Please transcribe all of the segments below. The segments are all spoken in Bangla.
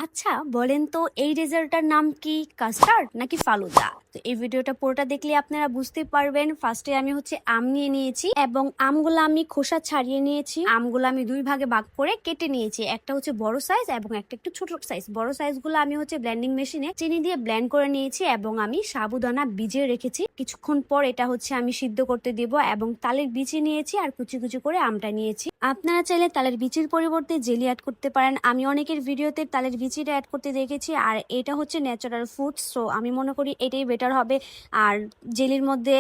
আচ্ছা বলেন তো এই ডেজার্টটার নাম কি, কাস্টার্ড নাকি ফালুদা? তো এই ভিডিওটা পুরোটা দেখলে আপনারা বুঝতে পারবেন। ফার্স্টে আমি আম নিয়ে নিয়েছি এবং আমগুলো আমি খোসা ছাড়িয়ে নিয়েছি। আমগুলো আমি দুই ভাগে ভাগ করে কেটে নিয়েছি, একটা বড় সাইজ এবং একটা একটু ছোট সাইজ। বড় সাইজগুলো আমি ব্লেন্ডিং মেশিনে চিনি দিয়ে ব্লেন্ড করে নিয়েছি এবং আমি সাবুদানা ভিজিয়ে রেখেছি। কিছুক্ষণ পর এটা আমি সিদ্ধ করতে দিব এবং তালের বিচি নিয়েছি আর কুচি কুচি করে আমটা নিয়েছি। আপনারা চাইলে তালের বিচির পরিবর্তে জেলি অ্যাড করতে পারেন। আমি অনেকের ভিডিওতে তালের বিচিটা অ্যাড করতে দেখেছি, আর এটা ন্যাচারাল ফুড, সো আমি মনে করি এটাই বেটার হবে। আর জেলির মধ্যে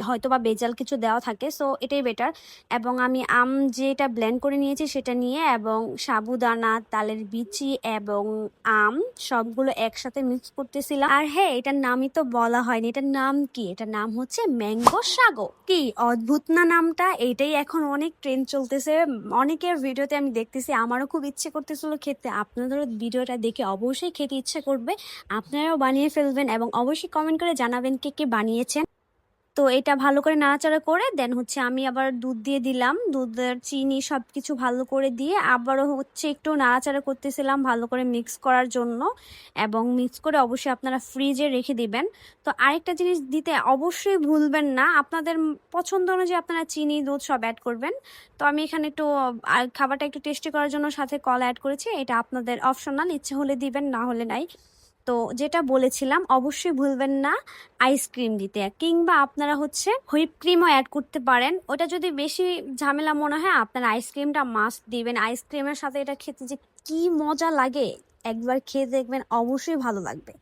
হয়তোবা ভেজাল কিছু দেওয়া থাকে, সো এটাই বেটার। এবং আমি আম যেটা ব্লেন্ড করে নিয়েছি সেটা নিয়ে এবং সাবুদানা, তালের বিচি এবং আম সবগুলো একসাথে মিক্স করতেছিলাম। আর হ্যাঁ, এটার নামই তো বলা হয়নি, এটার নাম কি? এটার নাম ম্যাঙ্গো সাগো। কি অদ্ভুত না নামটা! এটাই এখন অনেক ট্রেন্ড চলতেছে, অনেকের ভিডিওতে আমি দেখতেছি। আমারও খুব ইচ্ছে করতেছিল খেতে। আপনাদেরও ভিডিওটা দেখে অবশ্যই খেতে ইচ্ছে করবে, আপনারাও বানিয়ে ফেলবেন এবং অবশ্যই কমেন্ট করে জানাবেন কে কে বানিয়েছেন। তো এটা ভালো করে নাড়াচাড়া করে দেন আমি আবার দুধ দিয়ে দিলাম। দুধের চিনি সবকিছু ভালো করে দিয়ে আবারও একটু নাড়াচাড়া করতেছিলাম ভালো করে মিক্স করার জন্য, এবং মিক্স করে অবশ্যই আপনারা ফ্রিজে রেখে দিবেন। তো আরেকটা জিনিস দিতে অবশ্যই ভুলবেন না, আপনাদের পছন্দ অনুযায়ী আপনারা চিনি দুধ সব অ্যাড করবেন। তো আমি এখানে একটু খাবারটা একটু টেস্টি করার জন্য সাথে কলা অ্যাড করেছি। এটা আপনাদের অপশনাল, ইচ্ছে হলে দিবেন, না হলে নাই। তো যেটা বলেছিলাম, অবশ্যই ভুলবেন না আইসক্রিম দিতে, কিংবা আপনারা হুইপ ক্রিমও অ্যাড করতে পারেন। ওটা যদি বেশি ঝামেলা মনে হয় আপনারা আইসক্রিমটা মাস্ট দিবেন। আইসক্রিমের সাথে এটা খেতে যে কি মজা লাগে, একবার খেয়ে দেখবেন, অবশ্যই ভালো লাগবে।